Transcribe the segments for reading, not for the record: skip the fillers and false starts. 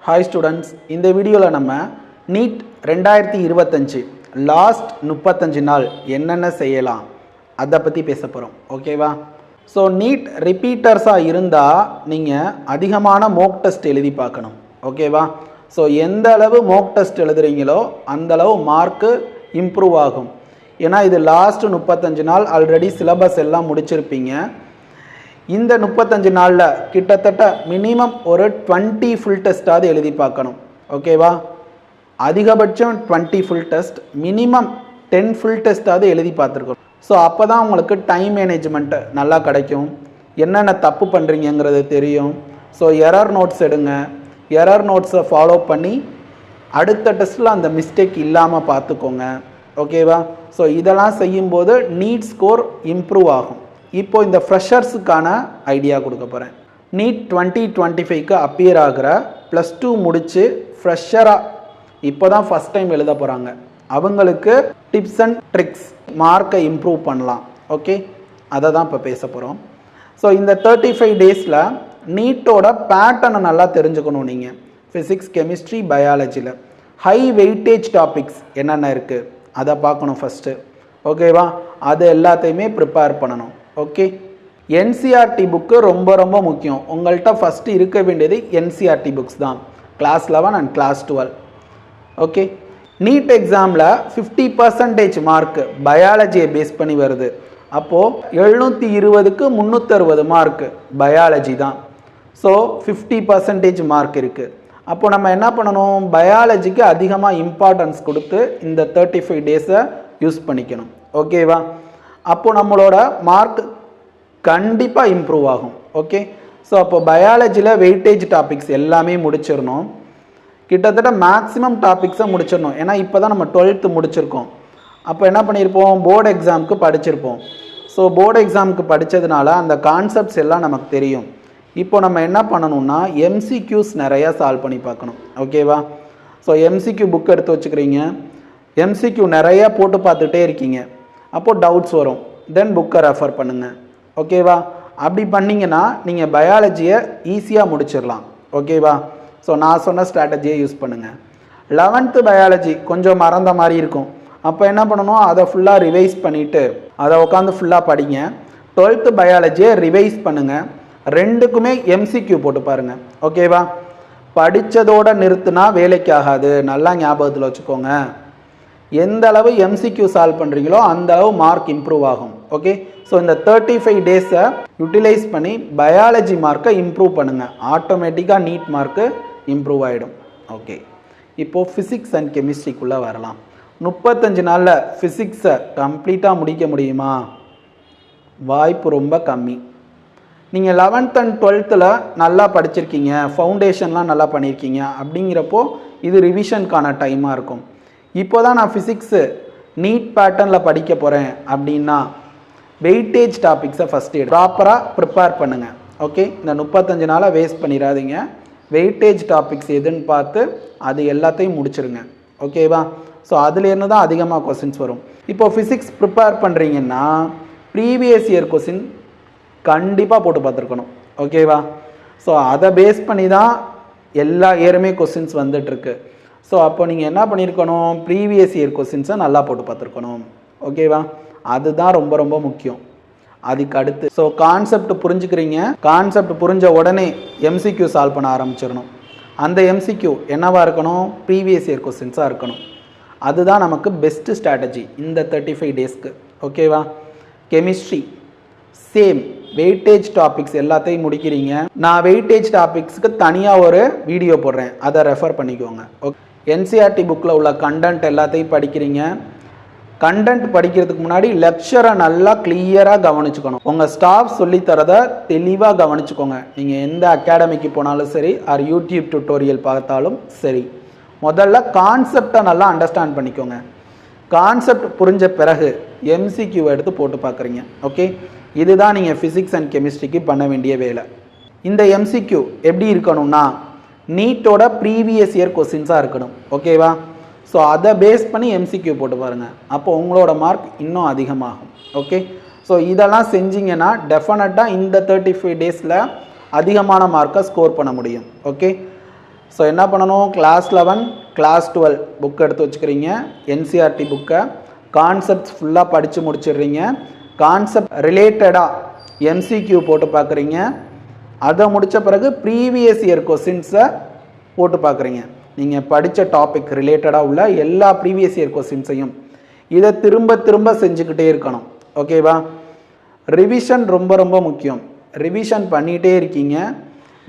Hi students, இந்த வீடியோல நம்ம நீட் 2025 லாஸ்ட் 35 நாள் என்னென்ன செய்யலாம் அதை பற்றி பேச போகிறோம். ஓகேவா? ஸோ நீட் ரிப்பீட்டர்ஸாக இருந்தால் நீங்கள் அதிகமான மோக் டெஸ்ட் எழுதி பார்க்கணும். ஓகேவா? ஸோ எந்த அளவு மோக் டெஸ்ட் எழுதுறீங்களோ அந்தளவு மார்க்கு இம்ப்ரூவ் ஆகும். ஏன்னா இது லாஸ்ட் 35 நாள் ஆல்ரெடி சிலபஸ் எல்லாம் முடிச்சிருப்பீங்க. இந்த 35 நாளில் கிட்டத்தட்ட மினிமம் ஒரு 20 ஃபுல் டெஸ்ட்டாவது எழுதி பார்க்கணும். ஓகேவா? அதிகபட்சம் 20 ஃபுல் டெஸ்ட், மினிமம் 10 ஃபுல் டெஸ்ட்டாவது எழுதி பார்த்துருக்கணும். ஸோ அப்போ தான் உங்களுக்கு டைம் மேனேஜ்மெண்ட்டு நல்லா கிடைக்கும், என்னென்ன தப்பு பண்ணுறீங்கிறது தெரியும். ஸோ எரர் நோட்ஸ் எடுங்க, எரர் நோட்ஸை ஃபாலோ பண்ணி அடுத்த டெஸ்ட்டில் அந்த மிஸ்டேக் இல்லாமல் பார்த்துக்கோங்க. ஓகேவா? ஸோ இதெல்லாம் செய்யும்போது நீட் ஸ்கோர் இம்ப்ரூவ் ஆகும். இப்போ இந்த ஃப்ரெஷர்ஸுக்கான ஐடியா கொடுக்க போகிறேன். நீட் 2025க்கு அப்பியர் ஆகிற +2 முடித்து ஃப்ரெஷராக இப்போ தான் ஃபஸ்ட் டைம் எழுத போகிறாங்க. அவங்களுக்கு டிப்ஸ் அண்ட் ட்ரிக்ஸ் மார்க்கை இம்ப்ரூவ் பண்ணலாம். ஓகே, அதை தான் இப்போ பேச போகிறோம். ஸோ இந்த 35 டேஸில் நீட்டோட பேட்டர்னை நல்லா தெரிஞ்சுக்கணும். நீங்கள் ஃபிசிக்ஸ், கெமிஸ்ட்ரி, பயாலஜியில் ஹை வெயிட்டேஜ் டாபிக்ஸ் என்னென்ன இருக்குது அதை பார்க்கணும் ஃபஸ்ட்டு. ஓகேவா? அது எல்லாத்தையுமே ப்ரிப்பேர் பண்ணணும். ஓகே, என்சிஆர்டி புக்கு ரொம்ப ரொம்ப முக்கியம். உங்கள்கிட்ட ஃபஸ்ட்டு இருக்க வேண்டியது என்சிஆர்டி புக்ஸ் தான், class 11 and class 12. Okay, NEET எக்ஸாமில் 50% மார்க்கு பயாலஜியை பேஸ் பண்ணி வருது. அப்போது 720க்கு 360 மார்க்கு பயாலஜி தான். ஸோ 50% மார்க் இருக்குது. அப்போது நம்ம என்ன பண்ணணும், பயாலஜிக்கு அதிகமாக இம்பார்ட்டன்ஸ் கொடுத்து இந்த 35 டேஸை யூஸ் பண்ணிக்கணும். ஓகேவா? அப்போது நம்மளோட மார்க் கண்டிப்பாக இம்ப்ரூவ் ஆகும். ஓகே, ஸோ அப்போ பயாலஜியில் வெயிட்டேஜ் டாபிக்ஸ் எல்லாமே முடிச்சிடணும். கிட்டத்தட்ட மேக்ஸிமம் டாபிக்ஸை முடிச்சிடணும். ஏன்னா இப்போ தான் நம்ம 12th முடிச்சிருக்கோம். அப்போ என்ன பண்ணியிருப்போம், போர்டு எக்ஸாமுக்கு படிச்சிருப்போம். ஸோ போர்டு எக்ஸாமுக்கு படித்ததுனால அந்த கான்செப்ட்ஸ் எல்லாம் நமக்கு தெரியும். இப்போ நம்ம என்ன பண்ணணும்னா எம்சிக்யூஸ் நிறையா சால்வ் பண்ணி பார்க்கணும். ஓகேவா? ஸோ எம்சிக்யூ புக் எடுத்து வச்சுக்கிறீங்க, எம்சிக்யூ நிறையா போட்டு பார்த்துட்டே இருக்கீங்க. அப்போது டவுட்ஸ் வரும், தென் புக்கை ரெஃபர் பண்ணுங்கள். ஓகேவா? அப்படி பண்ணிங்கன்னா நீங்கள் பயாலஜியை ஈஸியாக முடிச்சிடலாம். ஓகேவா? ஸோ நான் சொன்ன ஸ்ட்ராட்டஜியை யூஸ் பண்ணுங்கள். 11th பயாலஜி கொஞ்சம் மறந்த மாதிரி இருக்கும். அப்போ என்ன பண்ணணும், அதை ஃபுல்லாக ரிவைஸ் பண்ணிவிட்டு அதை உட்காந்து ஃபுல்லாக படிங்க. 12th பயாலஜியை ரிவைஸ் பண்ணுங்கள். ரெண்டுக்குமே எம்சிக்யூ போட்டு பாருங்கள். ஓகேவா? படித்ததோடு நிறுத்தினா வேலைக்கு ஆகாது, நல்லா ஞாபகத்தில் வச்சுக்கோங்க. எந்த அளவு எம்சிக்யூ சால்வ் பண்ணுறீங்களோ அந்த அளவு மார்க் இம்ப்ரூவ் ஆகும். ஓகே, ஸோ இந்த 35 டேஸை யூட்டிலைஸ் பண்ணி பயாலஜி மார்க்கை இம்ப்ரூவ் பண்ணுங்கள். ஆட்டோமேட்டிக்காக நீட் மார்க்கு இம்ப்ரூவ் ஆகிடும். ஓகே, இப்போது ஃபிசிக்ஸ் அண்ட் கெமிஸ்ட்ரிக்குள்ளே வரலாம். 35 நாளில் ஃபிசிக்ஸை கம்ப்ளீட்டாக முடிக்க முடியுமா? வாய்ப்பு ரொம்ப கம்மி. நீங்கள் 11th அண்ட் 12th நல்லா படிச்சிருக்கீங்க, ஃபவுண்டேஷன்லாம் நல்லா பண்ணியிருக்கீங்க. அப்படிங்கிறப்போ இது ரிவிஷனுக்கான டைமாக இருக்கும். இப்போ தான் நான் ஃபிசிக்ஸு நீட் பேட்டர்னில் படிக்க போகிறேன் அப்படின்னா வெயிட்டேஜ் டாபிக்ஸை ஃபஸ்ட்டு ப்ராப்பராக ப்ரிப்பேர் பண்ணுங்கள். ஓகே, இந்த 35 நாளாக வேஸ்ட் பண்ணிடாதீங்க. வெயிட்டேஜ் டாபிக்ஸ் எதுன்னு பார்த்து அது எல்லாத்தையும் முடிச்சிருங்க. ஓகேவா? ஸோ அதுலேருந்து தான் அதிகமாக கொஸ்டின்ஸ் வரும். இப்போ ஃபிசிக்ஸ் ப்ரிப்பேர் பண்ணுறீங்கன்னா ப்ரீவியஸ் இயர் கொஸ்டின் கண்டிப்பாக போட்டு பார்த்துருக்கணும். ஓகேவா? ஸோ அதை பேஸ் பண்ணி தான் எல்லா இயருமே கொஸ்டின்ஸ் வந்துட்டுருக்கு. ஸோ அப்போ நீங்கள் என்ன பண்ணியிருக்கணும், ப்ரீவியஸ் இயர் கொஸ்டின்ஸை நல்லா போட்டு பார்த்துருக்கணும். ஓகேவா? அதுதான் ரொம்ப ரொம்ப முக்கியம். அதுக்கு அடுத்து ஸோ கான்செப்ட் புரிஞ்சுக்கிறீங்க, கான்செப்ட் புரிஞ்ச உடனே எம்சிக்யூ சால்வ் பண்ண ஆரம்பிச்சிடணும். அந்த எம்சிக்யூ என்னவாக இருக்கணும், ப்ரீவியஸ் இயர் கொஸ்டின்ஸாக இருக்கணும். அதுதான் நமக்கு பெஸ்ட்டு ஸ்ட்ராட்டஜி இந்த 35 டேஸ்க்கு. ஓகேவா? கெமிஸ்ட்ரி சேம், வெயிட்டேஜ் டாபிக்ஸ் எல்லாத்தையும் முடிக்கிறீங்க. நான் வெயிட்டேஜ் டாபிக்ஸுக்கு தனியாக ஒரு வீடியோ போடுறேன், அதை ரெஃபர் பண்ணிக்கோங்க. ஓகே, என்சிஆர்டி புக்கில் உள்ள கண்டென்ட் எல்லாத்தையும் படிக்கிறீங்க. கண்டென்ட் படிக்கிறதுக்கு முன்னாடி லெக்சரை நல்லா கிளியராக கவனிச்சுக்கணும். உங்கள் ஸ்டாஃப் சொல்லித்தரதை தெளிவாக கவனிச்சுக்கோங்க. நீங்கள் எந்த அகாடமிக்கு போனாலும் சரி, ஆர் யூடியூப் டுட்டோரியல் பார்த்தாலும் சரி, முதல்ல கான்செப்டை நல்லா அண்டர்ஸ்டாண்ட் பண்ணிக்கோங்க. கான்செப்ட் புரிஞ்ச பிறகு எம்சிக்யூவை எடுத்து போட்டு பார்க்குறீங்க. ஓகே, இதுதான் நீங்கள் ஃபிசிக்ஸ் அண்ட் கெமிஸ்ட்ரிக்கு பண்ண வேண்டிய வேலை. இந்த எம்சிக்யூ எப்படி இருக்கணும்னா நீட்டோட ப்ரீவியஸ் இயர் கொஸ்டின்ஸாக இருக்கணும். ஓகேவா? ஸோ அதை பேஸ் பண்ணி எம்சிக்யூ போட்டு பாருங்கள். அப்போ உங்களோட மார்க் இன்னும் அதிகமாகும். ஓகே, ஸோ இதெல்லாம் செஞ்சிங்கன்னா டெஃபினட்டாக இந்த 35 டேஸில் அதிகமான மார்க்கை ஸ்கோர் பண்ண முடியும். ஓகே, ஸோ என்ன பண்ணணும், கிளாஸ் 11 கிளாஸ் 12 புக் எடுத்து வச்சுக்கிறீங்க, என்சிஆர்டி புக்கை கான்செப்ட்ஸ் ஃபுல்லாக படித்து முடிச்சிடுறீங்க. கான்செப்ட் ரிலேட்டடாக எம்சிக்யூ போட்டு பார்க்குறீங்க. அதை முடித்த பிறகு ப்ரீவியஸ் இயர் கொஸ்டின்ஸை போட்டு பார்க்குறீங்க. நீங்கள் படித்த டாபிக் ரிலேட்டடாக உள்ள எல்லா ப்ரீவியஸ் இயர் கொஸ்டின்ஸையும் இதை திரும்ப திரும்ப செஞ்சுக்கிட்டே இருக்கணும். ஓகேவா? ரிவிஷன் ரொம்ப ரொம்ப முக்கியம். ரிவிஷன் பண்ணிகிட்டே இருக்கீங்க,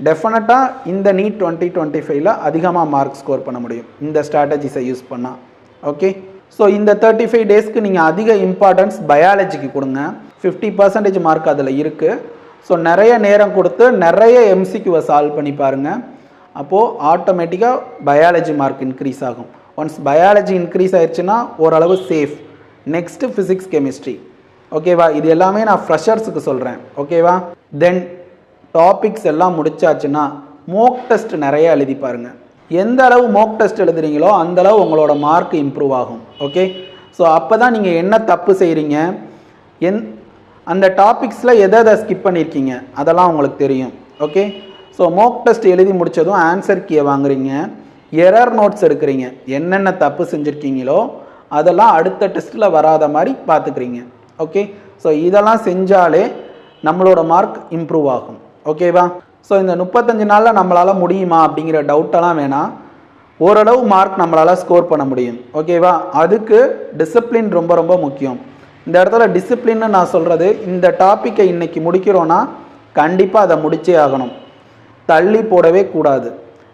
டெஃபினட்டாக இந்த நீட் 2025 அதிகமாக மார்க் ஸ்கோர் பண்ண முடியும் இந்த ஸ்ட்ராட்டஜிஸை யூஸ் பண்ணால். ஓகே, ஸோ இந்த 35 டேஸ்க்கு நீங்கள் அதிக இம்பார்ட்டன்ஸ் பயாலஜிக்கு கொடுங்க. 50% மார்க் அதில் இருக்குது. ஸோ நிறைய நேரம் கொடுத்து நிறைய எம்சிக்யூவை சால்வ் பண்ணி பாருங்கள். அப்போது ஆட்டோமேட்டிக்காக பயாலஜி மார்க் இன்க்ரீஸ் ஆகும். ஒன்ஸ் பயாலஜி இன்க்ரீஸ் ஆயிடுச்சுன்னா ஓரளவு சேஃப். Next physics chemistry. ஓகேவா? இது எல்லாமே நான் ஃப்ரெஷர்ஸுக்கு சொல்கிறேன். ஓகேவா? தென் டாபிக்ஸ் எல்லாம் முடிச்சாச்சுன்னா மோக் டெஸ்ட் நிறைய எழுதி பாருங்கள். எந்த அளவு மோக் டெஸ்ட் எழுதுறீங்களோ அந்த அளவு உங்களோட மார்க் இம்ப்ரூவ் ஆகும். ஓகே, ஸோ அப்போ தான் நீங்கள் என்ன தப்பு செய்கிறீங்க, அந்த டாபிக்ஸில் எதை ஸ்கிப் பண்ணியிருக்கீங்க அதெல்லாம் உங்களுக்கு தெரியும். ஓகே, ஸோ மோக் டெஸ்ட் எழுதி முடித்ததும் ஆன்சர் கீயை வாங்குறீங்க, எரர் நோட்ஸ் எடுக்கிறீங்க, என்னென்ன தப்பு செஞ்சுருக்கீங்களோ அதெல்லாம் அடுத்த டெஸ்ட்டில் வராத மாதிரி பார்த்துக்கிறீங்க. ஓகே, ஸோ இதெல்லாம் செஞ்சாலே நம்மளோட மார்க் இம்ப்ரூவ் ஆகும். ஓகேவா? ஸோ இந்த 35 நாளில் நம்மளால் முடியுமா அப்படிங்கிற டவுட்டெல்லாம் வேணாம். ஓரளவு மார்க் நம்மளால் ஸ்கோர் பண்ண முடியும். ஓகேவா? அதுக்கு டிசிப்ளின் ரொம்ப ரொம்ப முக்கியம். இந்த இடத்துல டிசிப்ளின்னு நான் சொல்கிறது, இந்த டாப்பிக்கை இன்றைக்கி முடிக்கிறோன்னா கண்டிப்பாக அதை முடிச்சே ஆகணும். தள்ளி போடவே கூடாது.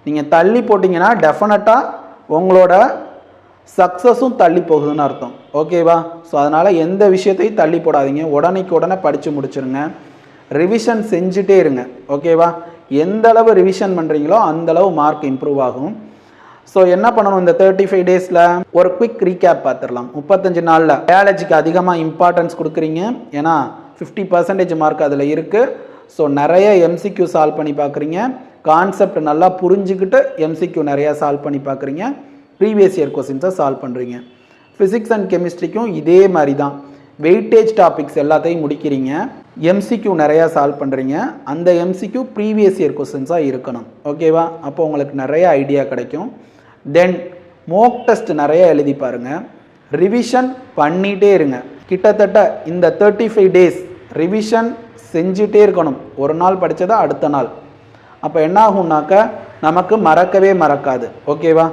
நீங்கள் தள்ளி போட்டிங்கன்னா டெஃபினட்டாக உங்களோட சக்ஸஸும் தள்ளி போகுதுன்னு அர்த்தம். ஓகேவா? ஸோ அதனால் எந்த விஷயத்தையும் தள்ளி போடாதீங்க, உடனேக்கு உடனே படித்து முடிச்சிருங்க. ரிவிஷன் செஞ்சுட்டே இருங்க. ஓகேவா? எந்த அளவு ரிவிஷன் பண்ணுறீங்களோ அந்தளவு மார்க் இம்ப்ரூவ் ஆகும். ஸோ என்ன பண்ணணும், இந்த 35 டேஸில் ஒரு குவிக் ரீகேப் பார்த்துடலாம். 35 நாளில் பயாலஜிக்கு அதிகமாக இம்பார்ட்டன்ஸ் கொடுக்குறீங்க, ஏன்னா 50% மார்க் அதில் இருக்குது. ஸோ நிறைய எம்சிக்யூ சால்வ் பண்ணி பார்க்குறீங்க, கான்செப்ட் நல்லா புரிஞ்சுக்கிட்டு எம்சிக்யூ நிறையா சால்வ் பண்ணி பார்க்குறீங்க, ப்ரீவியஸ் இயர் கொஸ்டின்ஸை சால்வ் பண்ணுறீங்க. ஃபிசிக்ஸ் அண்ட் கெமிஸ்ட்ரிக்கும் இதே மாதிரி தான் வெயிட்டேஜ் டாபிக்ஸ் எல்லாத்தையும் முடிக்கிறீங்க, எம்சிக்யூ நிறையா சால்வ் பண்ணுறீங்க. அந்த எம்சிக்யூ ப்ரீவியஸ் இயர் கொஸ்டின்ஸாக இருக்கணும். ஓகேவா? அப்போ உங்களுக்கு நிறைய ஐடியா கிடைக்கும். தென் மோக் டெஸ்ட் நிறைய எழுதி பாருங்கள், ரிவிஷன் பண்ணிகிட்டே இருங்க. கிட்டத்தட்ட இந்த 35 டேஸ் ரிவிஷன் செஞ்சுட்டே இருக்கணும். ஒரு நாள் படித்ததா அடுத்த நாள். அப்போ என்ன ஆகும்னாக்க நமக்கு மறக்கவே மறக்காது. ஓகேவா?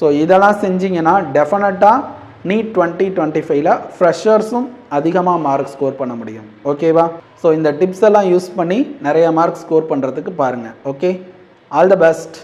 ஸோ இதெல்லாம் செஞ்சிங்கன்னா டெஃபினட்டாக நீட் 2025 ஃப்ரெஷர்ஸும் அதிகமாக மார்க் ஸ்கோர் பண்ண முடியும். ஓகேவா? ஸோ இந்த டிப்ஸ் எல்லாம் யூஸ் பண்ணி நிறைய மார்க் ஸ்கோர் பண்ணுறதுக்கு பாருங்கள். Okay, all the best.